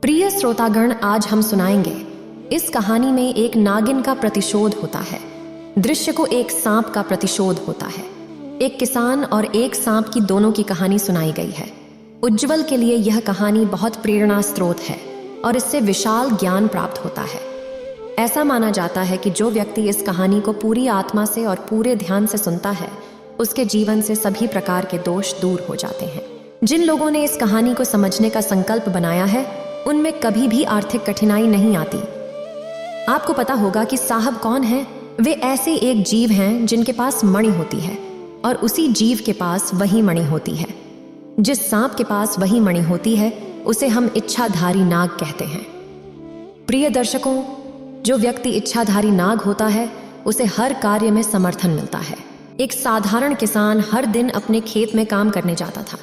प्रिय श्रोतागण, आज हम सुनाएंगे। इस कहानी में एक नागिन का प्रतिशोध होता है। दृश्य को एक सांप का प्रतिशोध होता है। एक किसान और एक सांप की दोनों की कहानी सुनाई गई है। उज्ज्वल के लिए यह कहानी बहुत प्रेरणा स्रोत है और इससे विशाल ज्ञान प्राप्त होता है। ऐसा माना जाता है कि जो व्यक्ति इस कहानी को पूरी आत्मा से और पूरे ध्यान से सुनता है, उसके जीवन से सभी प्रकार के दोष दूर हो जाते हैं। जिन लोगों ने इस कहानी को समझने का संकल्प बनाया है, उनमें कभी भी आर्थिक कठिनाई नहीं आती। आपको पता होगा कि साहब कौन है? वे ऐसे एक जीव हैं जिनके पास मणि होती है और उसी जीव के पास वही मणि होती है। जिस सांप के पास वही मणि होती है, उसे हम इच्छाधारी नाग कहते हैं। प्रिय दर्शकों, जो व्यक्ति इच्छाधारी नाग होता है, उसे हर कार्य में समर्थन मिलता है। एक साधारण किसान हर दिन अपने खेत में काम करने जाता था।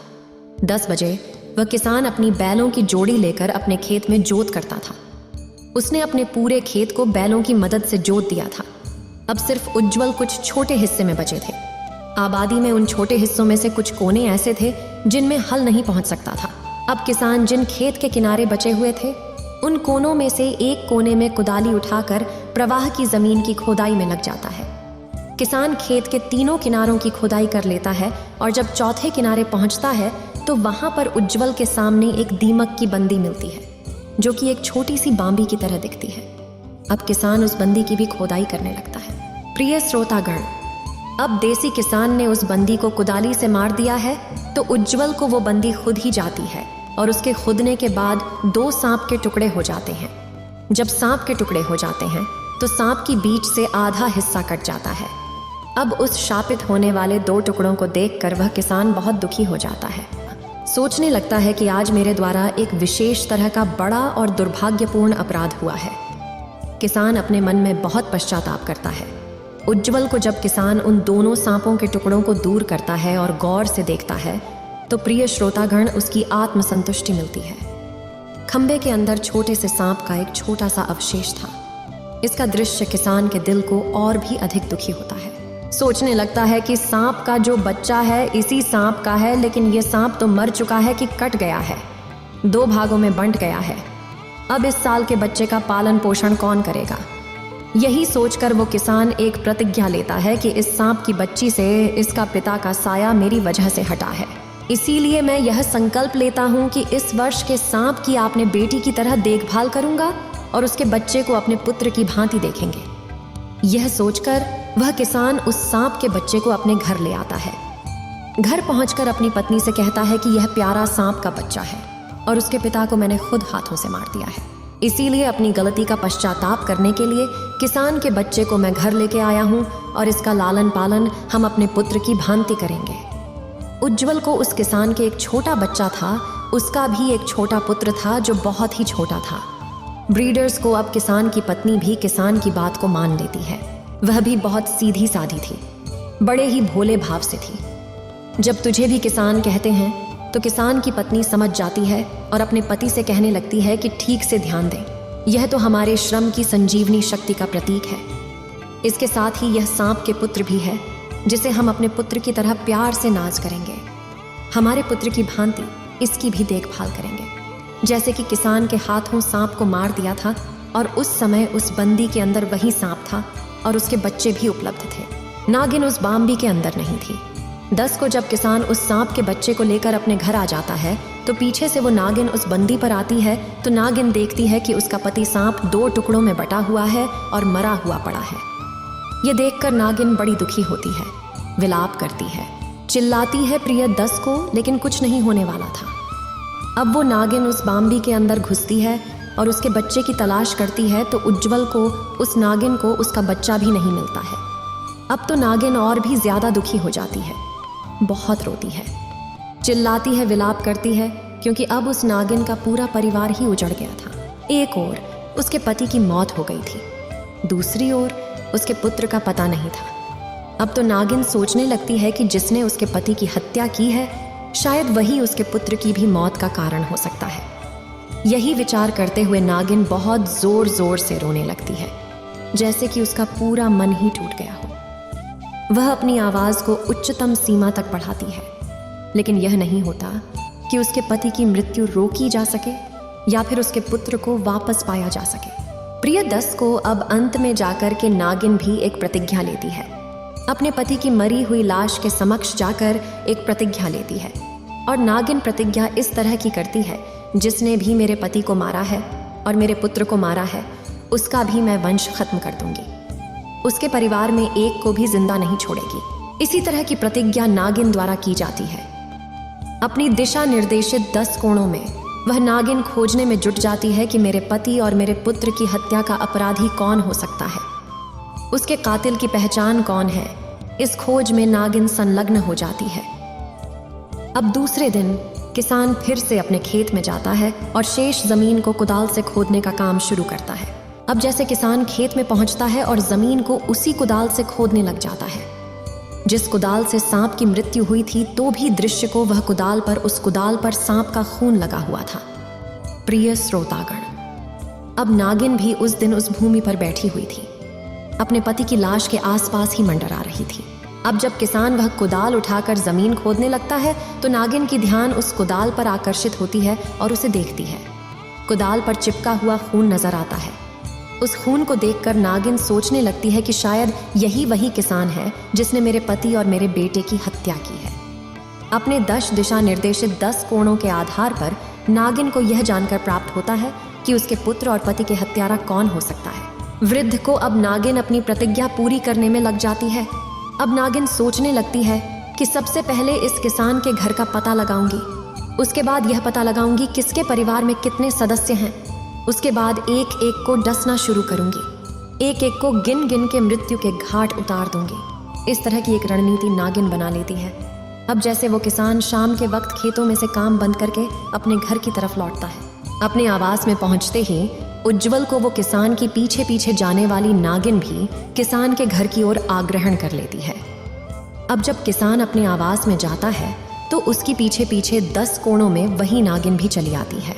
10 बजे वह किसान अपनी बैलों की जोड़ी लेकर अपने खेत में जोत करता था। उसने अपने पूरे खेत को बैलों की मदद से जोत दिया था। अब सिर्फ उज्ज्वल कुछ छोटे हिस्से में बचे थे। आबादी में उन छोटे हिस्सों में से कुछ कोने ऐसे थे जिनमें हल नहीं पहुंच सकता था। अब किसान जिन खेत के किनारे बचे हुए थे, उन कोनों में से एक कोने में कुदाली उठाकर प्रवाह की जमीन की खोदाई में लग जाता है। किसान खेत के तीनों किनारों की खुदाई कर लेता है और जब चौथे किनारे पहुंचता है तो वहां पर उज्ज्वल के सामने एक दीमक की बंदी मिलती है, जो कि एक छोटी सी बांबी की तरह दिखती है। अब किसान उस बंदी की भी खोदाई करने लगता है। प्रिय श्रोतागण, अब देसी किसान ने उस बंदी को कुदाली से मार दिया है तो उज्ज्वल को वो बंदी खुद ही जाती है और उसके खुदने के बाद 2 सांप के टुकड़े हो जाते हैं। जब सांप के टुकड़े हो जाते हैं तो सांप की बीच से आधा हिस्सा कट जाता है। अब उस शापित होने वाले 2 टुकड़ों को देखकर वह किसान बहुत दुखी हो जाता है। सोचने लगता है कि आज मेरे द्वारा एक विशेष तरह का बड़ा और दुर्भाग्यपूर्ण अपराध हुआ है। किसान अपने मन में बहुत पश्चाताप करता है। उज्ज्वल को जब किसान उन दोनों सांपों के टुकड़ों को दूर करता है और गौर से देखता है, तो प्रिय श्रोतागण, उसकी आत्मसंतुष्टि मिलती है। खंबे के अंदर छोटे से सांप का एक छोटा सा अवशेष था। इसका दृश्य किसान के दिल को और भी अधिक दुखी होता है। सोचने लगता है कि सांप का जो बच्चा है इसी सांप का है, लेकिन ये सांप तो मर चुका है कि कट गया है, 2 भागों में बंट गया है। अब इस साल के बच्चे का पालन पोषण कौन करेगा? यही सोचकर वो किसान एक प्रतिज्ञा लेता है कि इस सांप की बच्ची से इसका पिता का साया मेरी वजह से हटा है। इसीलिए मैं यह संकल्प लेता हूँ कि इस वर्ष के सांप की आपने बेटी की तरह देखभाल करूंगा और उसके बच्चे को अपने पुत्र की भांति देखेंगे। यह सोचकर वह किसान उस सांप के बच्चे को अपने घर ले आता है। घर पहुंचकर अपनी पत्नी से कहता है कि यह प्यारा सांप का बच्चा है और उसके पिता को मैंने खुद हाथों से मार दिया है। इसीलिए अपनी गलती का पश्चाताप करने के लिए किसान के बच्चे को मैं घर लेके आया हूँ और इसका लालन पालन हम अपने पुत्र की भांति करेंगे। उज्ज्वल को उस किसान के एक छोटा बच्चा था, उसका भी एक छोटा पुत्र था जो बहुत ही छोटा था। ब्रीडर्स को अब किसान की पत्नी भी किसान की बात को मान लेती है। वह भी बहुत सीधी साधी थी, बड़े ही भोले भाव से थी। जब तुझे भी किसान कहते हैं तो किसान की पत्नी समझ जाती है और अपने पति से कहने लगती है कि ठीक से ध्यान दें, यह तो हमारे श्रम की संजीवनी शक्ति का प्रतीक है। इसके साथ ही यह सांप के पुत्र भी है, जिसे हम अपने पुत्र की तरह प्यार से नाज करेंगे। हमारे पुत्र की भांति इसकी भी देखभाल करेंगे, जैसे कि किसान के हाथों सांप को मार दिया था और उस समय उस बंदी के अंदर वही सांप था और उसके बच्चे भी उपलब्ध थे। नागिन उस बांबी के अंदर नहीं थी। 10 को जब किसान उस सांप के बच्चे को लेकर अपने घर आ जाता है तो पीछे से वो नागिन उस बंदी पर आती है तो नागिन देखती है कि उसका पति सांप 2 टुकड़ों में बटा हुआ है और मरा हुआ पड़ा है। ये देखकर नागिन बड़ी दुखी होती है, विलाप करती है, चिल्लाती है प्रिय 10 को, लेकिन कुछ नहीं होने वाला था। अब वो नागिन उस बांबी के अंदर घुसती है और उसके बच्चे की तलाश करती है तो उज्ज्वल को उस नागिन को उसका बच्चा भी नहीं मिलता है। अब तो नागिन और भी ज्यादा दुखी हो जाती है, बहुत रोती है, चिल्लाती है, विलाप करती है, क्योंकि अब उस नागिन का पूरा परिवार ही उजड़ गया था। एक ओर उसके पति की मौत हो गई थी, दूसरी ओर उसके पुत्र का पता नहीं था। अब तो नागिन सोचने लगती है कि जिसने उसके पति की हत्या की है, शायद वही उसके पुत्र की भी मौत का कारण हो सकता है। यही विचार करते हुए नागिन बहुत जोर जोर से रोने लगती है, जैसे कि उसका पूरा मन ही टूट गया हो। वह अपनी आवाज को उच्चतम सीमा तक बढ़ाती है, लेकिन यह नहीं होता कि उसके पति की मृत्यु रोकी जा सके। या फिर उसके पुत्र को वापस पाया जा सके। प्रियदस को अब अंत में जाकर के नागिन भी एक प्रतिज्ञा लेती है। अपने पति की मरी हुई लाश के समक्ष जाकर एक प्रतिज्ञा लेती है और नागिन प्रतिज्ञा इस तरह की करती है, जिसने भी मेरे पति को मारा है और मेरे पुत्र को मारा है उसका भी मैं वंश खत्म कर दूंगी, उसके परिवार में एक को भी जिंदा नहीं छोड़ेगी। इसी तरह की प्रतिज्ञा नागिन द्वारा की जाती है। अपनी दिशा निर्देशित 10 कोणों में वह नागिन खोजने में जुट जाती है कि मेरे पति और मेरे पुत्र की हत्या का अपराधी कौन हो सकता है, उसके कातिल की पहचान कौन है। इस खोज में नागिन संलग्न हो जाती है। अब दूसरे दिन किसान फिर से अपने खेत में जाता है और शेष जमीन को कुदाल से खोदने का काम शुरू करता है। अब जैसे किसान खेत में पहुंचता है और जमीन को उसी कुदाल से खोदने लग जाता है जिस कुदाल से सांप की मृत्यु हुई थी, तो भी दृश्य को वह कुदाल पर उस कुदाल पर सांप का खून लगा हुआ था। प्रिय श्रोतागण, अब नागिन भी उस दिन उस भूमि पर बैठी हुई थी, अपने पति की लाश के आसपास ही मंडरा रही थी। अब जब किसान वह कुदाल उठाकर जमीन खोदने लगता है तो नागिन की ध्यान उस कुदाल पर आकर्षित होती है और उसे देखती है। कुदाल पर चिपका हुआ खून नजर आता है। उस खून को देखकर नागिन सोचने लगती है कि शायद यही वही किसान है जिसने मेरे पति और मेरे बेटे की हत्या की है। अपने 10 दिशा निर्देशित 10 कोणों के आधार पर नागिन को यह जानकर प्राप्त होता है कि उसके पुत्र और पति के हत्यारा कौन हो सकता है। वृद्ध को अब नागिन अपनी प्रतिज्ञा पूरी करने में लग जाती है। अब नागिन सोचने लगती है कि सबसे पहले इस किसान के घर का पता लगाऊंगी, उसके बाद यह पता लगाऊंगी किसके परिवार में कितने सदस्य हैं, उसके बाद एक एक को डसना शुरू करूंगी, एक एक को गिन गिन के मृत्यु के घाट उतार दूंगी। इस तरह की एक रणनीति नागिन बना लेती है। अब जैसे वो किसान शाम के वक्त खेतों में से काम बंद करके अपने घर की तरफ लौटता है, अपने आवास में पहुंचते ही उज्जवल को वो किसान की पीछे पीछे जाने वाली नागिन भी किसान के घर की ओर आग्रहण कर लेती है। अब जब किसान अपने आवास में जाता है तो उसकी पीछे पीछे 10 कोणों में वही नागिन भी चली आती है।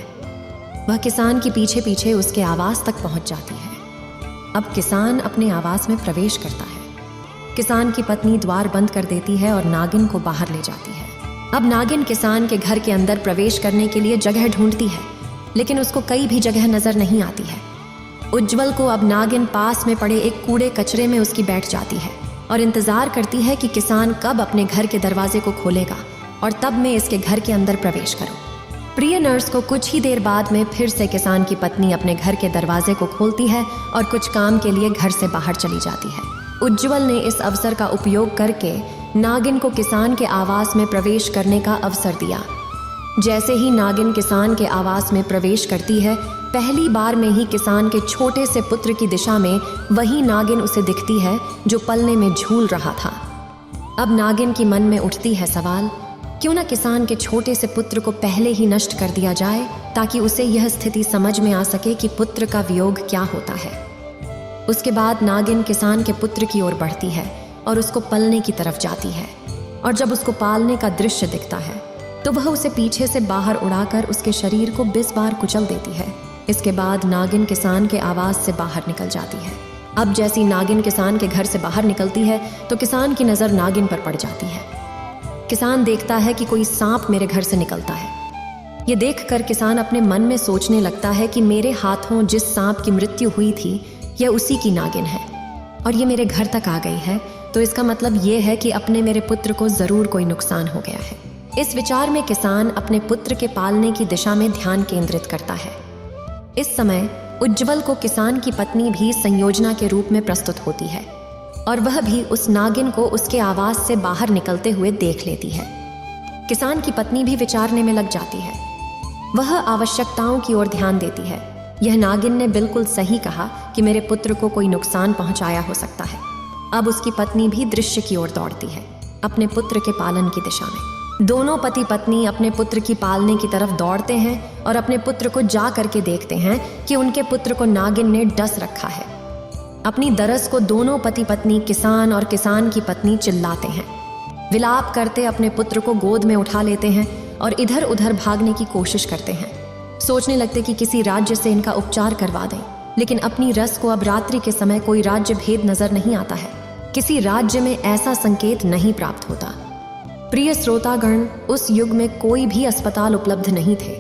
वह किसान की पीछे पीछे उसके आवास तक पहुंच जाती है। अब किसान अपने आवास में प्रवेश करता है। किसान की पत्नी द्वार बंद कर देती है और नागिन को बाहर ले जाती है। अब नागिन किसान के घर के अंदर प्रवेश करने के लिए जगह ढूंढती है, लेकिन उसको कहीं भी जगह नजर नहीं आती है। उज्जवल को अब नागिन पास में पड़े एक कूड़े कचरे में उसकी बैठ जाती है और इंतजार करती है कि किसान कब अपने घर के दरवाजे को खोलेगा और तब मैं इसके घर के अंदर प्रवेश करूं। प्रिय नर्स को कुछ ही देर बाद में फिर से किसान की पत्नी अपने घर के दरवाजे को खोलती है और कुछ काम के लिए घर से बाहर चली जाती है। उज्जवल ने इस अवसर का उपयोग करके नागिन को किसान के आवास में प्रवेश करने का अवसर दिया। जैसे ही नागिन किसान के आवास में प्रवेश करती है, पहली बार में ही किसान के छोटे से पुत्र की दिशा में वही नागिन उसे दिखती है जो पलने में झूल रहा था। अब नागिन की मन में उठती है सवाल, क्यों ना किसान के छोटे से पुत्र को पहले ही नष्ट कर दिया जाए, ताकि उसे यह स्थिति समझ में आ सके कि पुत्र का वियोग क्या होता है। उसके बाद नागिन किसान के पुत्र की ओर बढ़ती है और उसको पलने की तरफ जाती है, और जब उसको पालने का दृश्य दिखता है तो वह उसे पीछे से बाहर उड़ाकर उसके शरीर को 20 बार कुचल देती है। इसके बाद नागिन किसान के आवास से बाहर निकल जाती है। अब जैसी नागिन किसान के घर से बाहर निकलती है तो किसान की नजर नागिन पर पड़ जाती है। किसान देखता है कि कोई सांप मेरे घर से निकलता है। ये देखकर किसान अपने मन में सोचने लगता है कि मेरे हाथों जिस सांप की मृत्यु हुई थी यह उसी की नागिन है और ये मेरे घर तक आ गई है, तो इसका मतलब ये है कि अपने मेरे पुत्र को जरूर कोई नुकसान हो गया है। इस विचार में किसान अपने पुत्र के पालने की दिशा में ध्यान केंद्रित करता है। इस समय उज्जवल को किसान की पत्नी भी संयोजना के रूप में प्रस्तुत होती है और वह भी उस नागिन को उसके आवास से बाहर निकलते हुए देख लेती है। किसान की पत्नी भी विचारने में लग जाती है। वह आवश्यकताओं की ओर ध्यान देती है। यह नागिन ने बिल्कुल सही कहा कि मेरे पुत्र को कोई नुकसान पहुंचाया हो सकता है। अब उसकी पत्नी भी दृश्य की ओर दौड़ती है, अपने पुत्र के पालन की दिशा में। दोनों पति पत्नी अपने पुत्र की पालने की तरफ दौड़ते हैं और अपने पुत्र को जा करके देखते हैं कि उनके पुत्र को नागिन ने डस रखा है। अपनी दरस को दोनों पति पत्नी, किसान और किसान की पत्नी चिल्लाते हैं, विलाप करते अपने पुत्र को गोद में उठा लेते हैं और इधर उधर भागने की कोशिश करते हैं। सोचने लगते कि किसी राज्य से इनका उपचार करवा दें, लेकिन अपनी रस को अब रात्रि के समय कोई राज्य भेद नजर नहीं आता है। किसी राज्य में ऐसा संकेत नहीं प्राप्त होता। प्रिय श्रोतागण, उस युग में कोई भी अस्पताल उपलब्ध नहीं थे।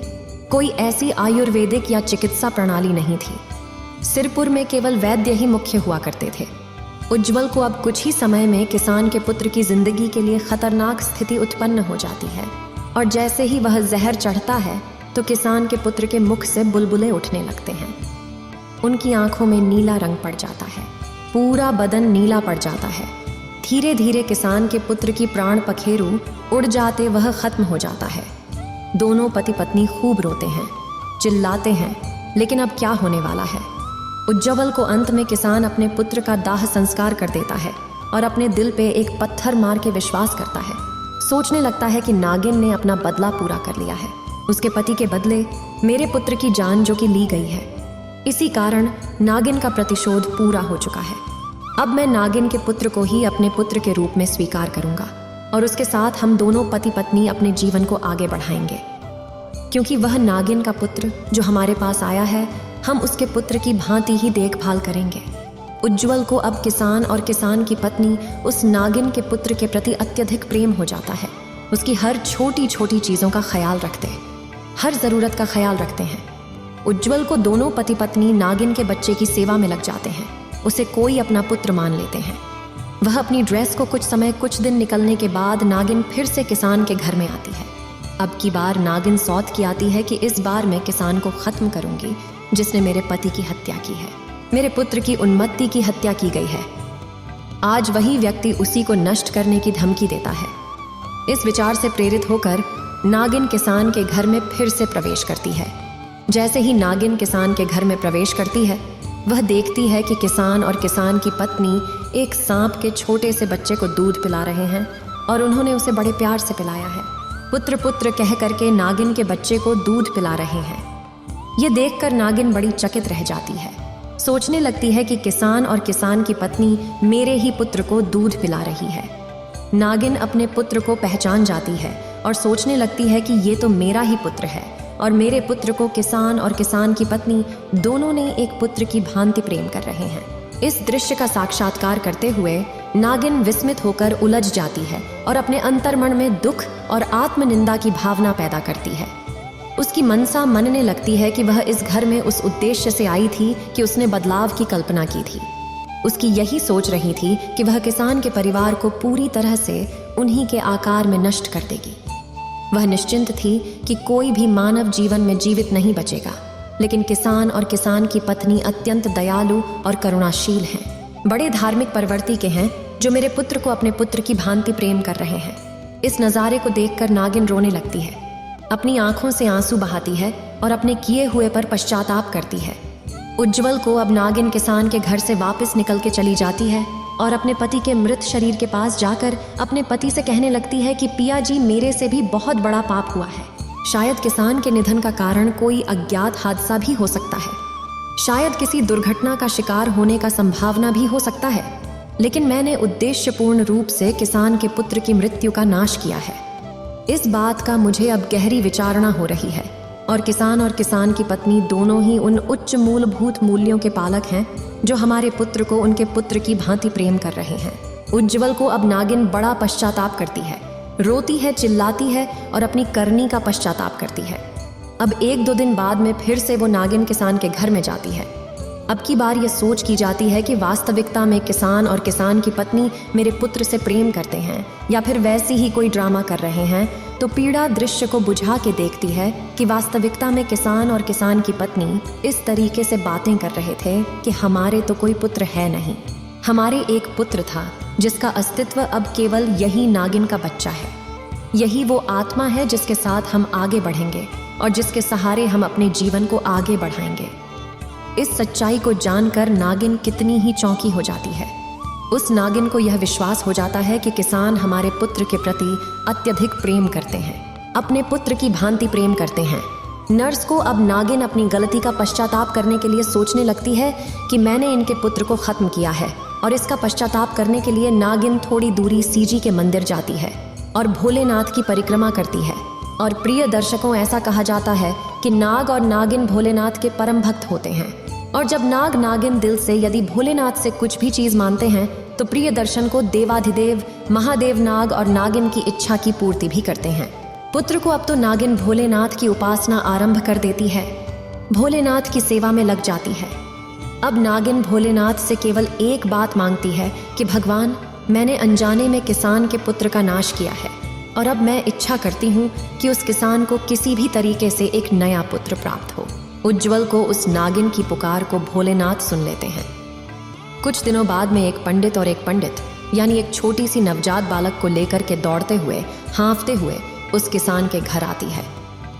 कोई ऐसी आयुर्वेदिक या चिकित्सा प्रणाली नहीं थी। सिरपुर में केवल वैद्य ही मुख्य हुआ करते थे। उज्जवल को अब कुछ ही समय में किसान के पुत्र की जिंदगी के लिए खतरनाक स्थिति उत्पन्न हो जाती है, और जैसे ही वह जहर चढ़ता है तो किसान के पुत्र के मुख से बुलबुले उठने लगते हैं। उनकी आंखों में नीला रंग पड़ जाता है, पूरा बदन नीला पड़ जाता है। धीरे धीरे किसान के पुत्र की प्राण पखेरु उड़ जाते वह खत्म हो जाता है। दोनों पति पत्नी खूब रोते हैं, चिल्लाते हैं, लेकिन अब क्या होने वाला है। उज्जवल को अंत में किसान अपने पुत्र का दाह संस्कार कर देता है और अपने दिल पे एक पत्थर मार के विश्वास करता है। सोचने लगता है कि नागिन ने अपना बदला पूरा कर लिया है। उसके पति के बदले मेरे पुत्र की जान जो कि ली गई है, इसी कारण नागिन का प्रतिशोध पूरा हो चुका है। अब मैं नागिन के पुत्र को ही अपने पुत्र के रूप में स्वीकार करूंगा और उसके साथ हम दोनों पति पत्नी अपने जीवन को आगे बढ़ाएंगे, क्योंकि वह नागिन का पुत्र जो हमारे पास आया है, हम उसके पुत्र की भांति ही देखभाल करेंगे। उज्जवल को अब किसान और किसान की पत्नी उस नागिन के पुत्र के प्रति अत्यधिक प्रेम हो जाता है। उसकी हर छोटी छोटी चीज़ों का ख्याल रखते हैं, हर ज़रूरत का ख्याल रखते हैं। उज्जवल को दोनों पति पत्नी नागिन के बच्चे की सेवा में लग जाते हैं, उसे कोई अपना पुत्र मान लेते हैं। वह अपनी ड्रेस को कुछ दिन निकलने के बाद नागिन फिर से किसान के घर में आती है। अब की बार नागिन सौत की आती है कि इस बार मैं किसान को खत्म करूंगी जिसने मेरे पति की हत्या की है, मेरे पुत्र की उन्मत्ति की हत्या की गई है। आज वही व्यक्ति उसी को नष्ट करने की धमकी देता है। इस विचार से प्रेरित होकर नागिन किसान के घर में फिर से प्रवेश करती है। जैसे ही नागिन किसान के घर में प्रवेश करती है, वह देखती है कि किसान और किसान की पत्नी एक सांप के छोटे से बच्चे को दूध पिला रहे हैं और उन्होंने उसे बड़े प्यार से पिलाया है। पुत्र पुत्र कह करके नागिन के बच्चे को दूध पिला रहे हैं। ये देखकर नागिन बड़ी चकित रह जाती है। सोचने लगती है कि किसान और किसान की पत्नी मेरे ही पुत्र को दूध पिला रही है। नागिन अपने पुत्र को पहचान जाती है और सोचने लगती है कि ये तो मेरा ही पुत्र है और मेरे पुत्र को किसान और किसान की पत्नी दोनों ने एक पुत्र की भांति प्रेम कर रहे हैं। इस दृश्य का साक्षात्कार करते हुए नागिन विस्मित होकर उलझ जाती है और अपने अंतर्मन में दुख और आत्मनिंदा की भावना पैदा करती है। उसकी मनसा मनने लगती है कि वह इस घर में उस उद्देश्य से आई थी कि उसने बदलाव की कल्पना की थी। उसकी यही सोच रही थी कि वह किसान के परिवार को पूरी तरह से उन्हीं के आकार में नष्ट कर देगी। वह निश्चिंत थी कि कोई भी मानव जीवन में जीवित नहीं बचेगा, लेकिन किसान और किसान की पत्नी अत्यंत दयालु और करुणाशील हैं। बड़े धार्मिक प्रवृत्ति के हैं जो मेरे पुत्र को अपने पुत्र की भांति प्रेम कर रहे हैं। इस नज़ारे को देखकर नागिन रोने लगती है, अपनी आंखों से आंसू बहाती है और अपने किए हुए पर पश्चाताप करती है। उज्जवल को अब नागिन किसान के घर से वापस निकल के चली जाती है और अपने पति के मृत शरीर के पास जाकर अपने पति से कहने लगती है कि पिया जी, मेरे से भी बहुत बड़ा पाप हुआ है। शायद किसान के निधन का कारण कोई अज्ञात हादसा भी हो सकता है, शायद किसी दुर्घटना का शिकार होने का संभावना भी हो सकता है, लेकिन मैंने उद्देश्यपूर्ण रूप से किसान के पुत्र की मृत्यु का नाश किया है। इस बात का मुझे अब गहरी विचारणा हो रही है और किसान की पत्नी दोनों ही उन उच्च मूलभूत मूल्यों के पालक हैं जो हमारे पुत्र को उनके पुत्र की भांति प्रेम कर रहे हैं। उज्जवल को अब नागिन बड़ा पश्चाताप करती है, रोती है, चिल्लाती है और अपनी करनी का पश्चाताप करती है। अब 1-2 दिन बाद में फिर से वो नागिन किसान के घर में जाती है। अब की बार ये सोच की जाती है कि वास्तविकता में किसान और किसान की पत्नी मेरे पुत्र से प्रेम करते हैं या फिर वैसी ही कोई ड्रामा कर रहे हैं। तो पीड़ा दृश्य को बुझा के देखती है कि वास्तविकता में किसान और किसान की पत्नी इस तरीके से बातें कर रहे थे कि हमारे तो कोई पुत्र है नहीं, हमारे एक पुत्र था जिसका अस्तित्व अब केवल यही नागिन का बच्चा है। यही वो आत्मा है जिसके साथ हम आगे बढ़ेंगे और जिसके सहारे हम अपने जीवन को आगे बढ़ाएंगे। इस सच्चाई को जानकर नागिन कितनी ही चौंकी हो जाती है। उस नागिन को यह विश्वास हो जाता है कि किसान हमारे पुत्र के प्रति अत्यधिक प्रेम करते हैं, अपने पुत्र की भांति प्रेम करते हैं। नर्स को अब नागिन अपनी गलती का पश्चाताप करने के लिए सोचने लगती है कि मैंने इनके पुत्र को खत्म किया है, और इसका पश्चाताप करने के लिए नागिन थोड़ी दूरी सीजी के मंदिर जाती है और भोलेनाथ की परिक्रमा करती है। और प्रिय दर्शकों, ऐसा कहा जाता है कि नाग और नागिन भोलेनाथ के परम भक्त होते हैं, और जब नाग नागिन दिल से यदि भोलेनाथ से कुछ भी चीज मानते हैं तो प्रिय दर्शन को देवाधिदेव महादेव नाग और नागिन की इच्छा की पूर्ति भी करते हैं। पुत्र को अब तो नागिन भोलेनाथ की उपासना आरंभ कर देती है, भोलेनाथ की सेवा में लग जाती है। अब नागिन भोलेनाथ से केवल एक बात मांगती है कि भगवान, मैंने अनजाने में किसान के पुत्र का नाश किया है और अब मैं इच्छा करती हूँ कि उस किसान को किसी भी तरीके से एक नया पुत्र प्राप्त हो। उज्ज्वल को उस नागिन की पुकार को भोलेनाथ सुन लेते हैं। कुछ दिनों बाद में एक पंडित और एक पंडित यानी एक छोटी सी नवजात बालक को लेकर के दौड़ते हुए, हाँफते हुए उस किसान के घर आती है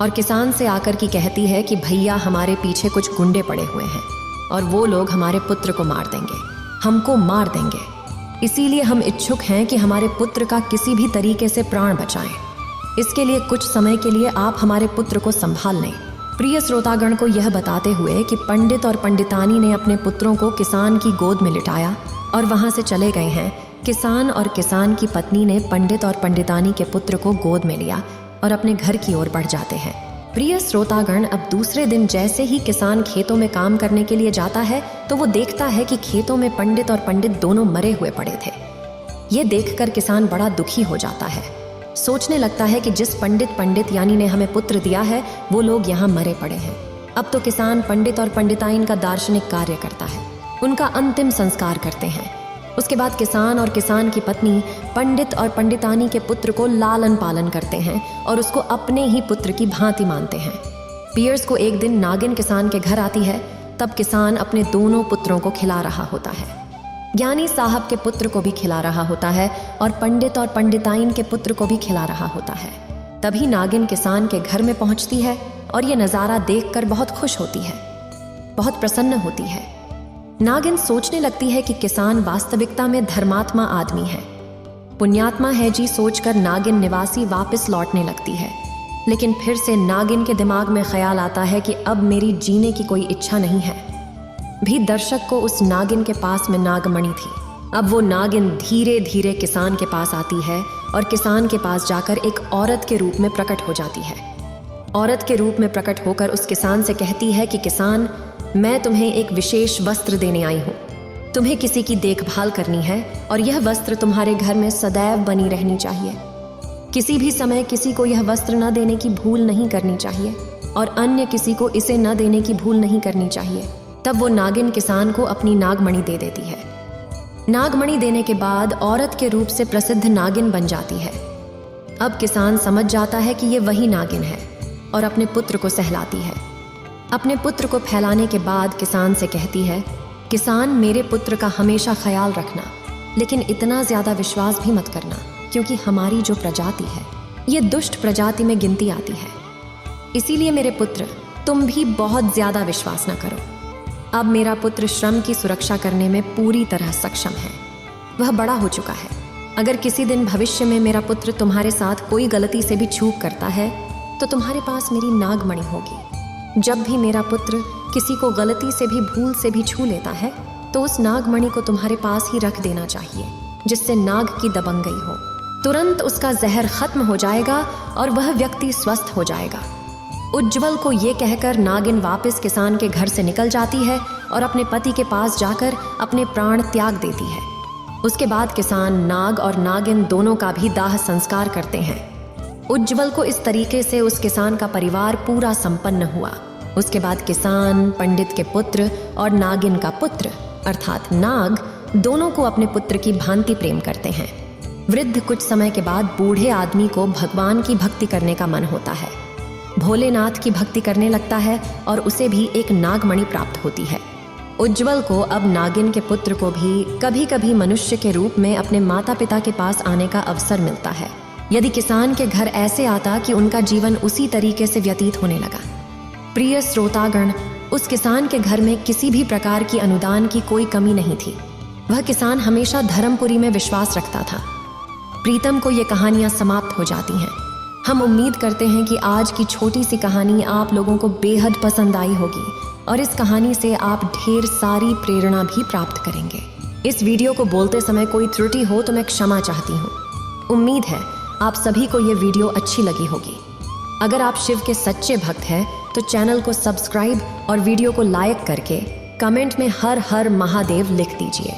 और किसान से आकर की कहती है कि भैया, हमारे पीछे कुछ गुंडे पड़े हुए हैं और वो लोग हमारे पुत्र को मार देंगे, हमको मार देंगे। इसीलिए हम इच्छुक हैं कि हमारे पुत्र का किसी भी तरीके से प्राण बचाएं। इसके लिए कुछ समय के लिए आप हमारे पुत्र को संभाल लें। प्रिय श्रोतागण को यह बताते हुए कि पंडित और पंडितानी ने अपने पुत्रों को किसान की गोद में लिटाया और वहां से चले गए हैं। किसान और किसान की पत्नी ने पंडित और पंडितानी के पुत्र को गोद में लिया और अपने घर की ओर बढ़ जाते हैं। प्रिय श्रोतागण, अब दूसरे दिन जैसे ही किसान खेतों में काम करने के लिए जाता है तो वो देखता है कि खेतों में पंडित और पंडित दोनों मरे हुए पड़े थे। ये देखकर किसान बड़ा दुखी हो जाता है। सोचने लगता है कि जिस पंडित यानी ने हमें पुत्र दिया है वो लोग यहाँ मरे पड़े हैं। अब तो किसान पंडित और पंडिताइन का दार्शनिक कार्य करता है, उनका अंतिम संस्कार करते हैं। उसके बाद किसान और किसान की पत्नी पंडित और पंडितानी के पुत्र को लालन पालन करते हैं और उसको अपने ही पुत्र की भांति मानते हैं। पियर्स को एक दिन नागिन किसान के घर आती है। तब किसान अपने दोनों पुत्रों को खिला रहा होता है, ज्ञानी साहब के पुत्र को भी खिला रहा होता है और पंडित और पंडिताइन के पुत्र को भी खिला रहा होता है। तभी नागिन किसान के घर में पहुंचती है और ये नज़ारा देखकर बहुत खुश होती है, बहुत प्रसन्न होती है। नागिन सोचने लगती है कि किसान वास्तविकता में धर्मात्मा आदमी है, पुण्यात्मा है जी सोचकर नागिन निवासी वापस लौटने लगती है। लेकिन फिर से नागिन के दिमाग में ख्याल आता है कि अब मेरी जीने की कोई इच्छा नहीं है। भी दर्शक को उस नागिन के पास में नागमणि थी। अब वो नागिन धीरे धीरे किसान के पास आती है और किसान के पास जाकर एक औरत के रूप में प्रकट हो जाती है। औरत के रूप में प्रकट होकर उस किसान से कहती है कि किसान, मैं तुम्हें एक विशेष वस्त्र देने आई हूँ। तुम्हें किसी की देखभाल करनी है और यह वस्त्र तुम्हारे घर में सदैव बनी रहनी चाहिए। किसी भी समय किसी को यह वस्त्र न देने की भूल नहीं करनी चाहिए और अन्य किसी को इसे न देने की भूल नहीं करनी चाहिए। तब वो नागिन किसान को अपनी नागमणि दे देती है। नागमणि देने के बाद औरत के रूप से प्रसिद्ध नागिन बन जाती है। अब किसान समझ जाता है कि ये वही नागिन है और अपने पुत्र को सहलाती है। अपने पुत्र को फैलाने के बाद किसान से कहती है, किसान, मेरे पुत्र का हमेशा ख्याल रखना, लेकिन इतना ज्यादा विश्वास भी मत करना, क्योंकि हमारी जो प्रजाति है ये दुष्ट प्रजाति में गिनती आती है। इसीलिए मेरे पुत्र, तुम भी बहुत ज्यादा विश्वास न करो। अब मेरा पुत्र श्रम की सुरक्षा करने में पूरी तरह सक्षम है, वह बड़ा हो चुका है। अगर किसी दिन भविष्य में मेरा पुत्र तुम्हारे साथ कोई गलती से भी चूक करता है तो तुम्हारे पास मेरी नागमणि होगी। जब भी मेरा पुत्र किसी को गलती से भी भूल से भी छू लेता है तो उस नागमणि को तुम्हारे पास ही रख देना चाहिए, जिससे नाग की दबंगई हो। तुरंत उसका जहर खत्म हो जाएगा और वह व्यक्ति स्वस्थ हो जाएगा। उज्ज्वल को ये कहकर नागिन वापस किसान के घर से निकल जाती है और अपने पति के पास जाकर अपने प्राण त्याग देती है। उसके बाद किसान नाग और नागिन दोनों का भी दाह संस्कार करते हैं। उज्ज्वल को इस तरीके से उस किसान का परिवार पूरा संपन्न हुआ। उसके बाद किसान, पंडित के पुत्र और नागिन का पुत्र अर्थात नाग दोनों को अपने पुत्र की भांति प्रेम करते हैं। वृद्ध कुछ समय के बाद बूढ़े आदमी को भगवान की भक्ति करने का मन होता है, भोलेनाथ की भक्ति करने लगता है और उसे भी एक नागमणि प्राप्त होती है। उज्ज्वल को अब नागिन के पुत्र को भी कभी कभी मनुष्य के रूप में अपने माता पिता के पास आने का अवसर मिलता है। यदि किसान के घर ऐसे आता कि उनका जीवन उसी तरीके से व्यतीत होने लगा। प्रिय श्रोतागण, उस किसान के घर में किसी भी प्रकार की अनुदान की कोई कमी नहीं थी। वह किसान हमेशा धर्मपुरी में विश्वास रखता था। प्रीतम को ये कहानियां समाप्त हो जाती हैं। हम उम्मीद करते हैं कि आज की छोटी सी कहानी आप लोगों को बेहद पसंद आई होगी और इस कहानी से आप ढेर सारी प्रेरणा भी प्राप्त करेंगे। इस वीडियो को बोलते समय कोई त्रुटि हो तो मैं क्षमा चाहती हूँ। उम्मीद है आप सभी को ये वीडियो अच्छी लगी होगी। अगर आप शिव के सच्चे भक्त हैं तो चैनल को सब्सक्राइब और वीडियो को लाइक करके कमेंट में हर हर महादेव लिख दीजिए।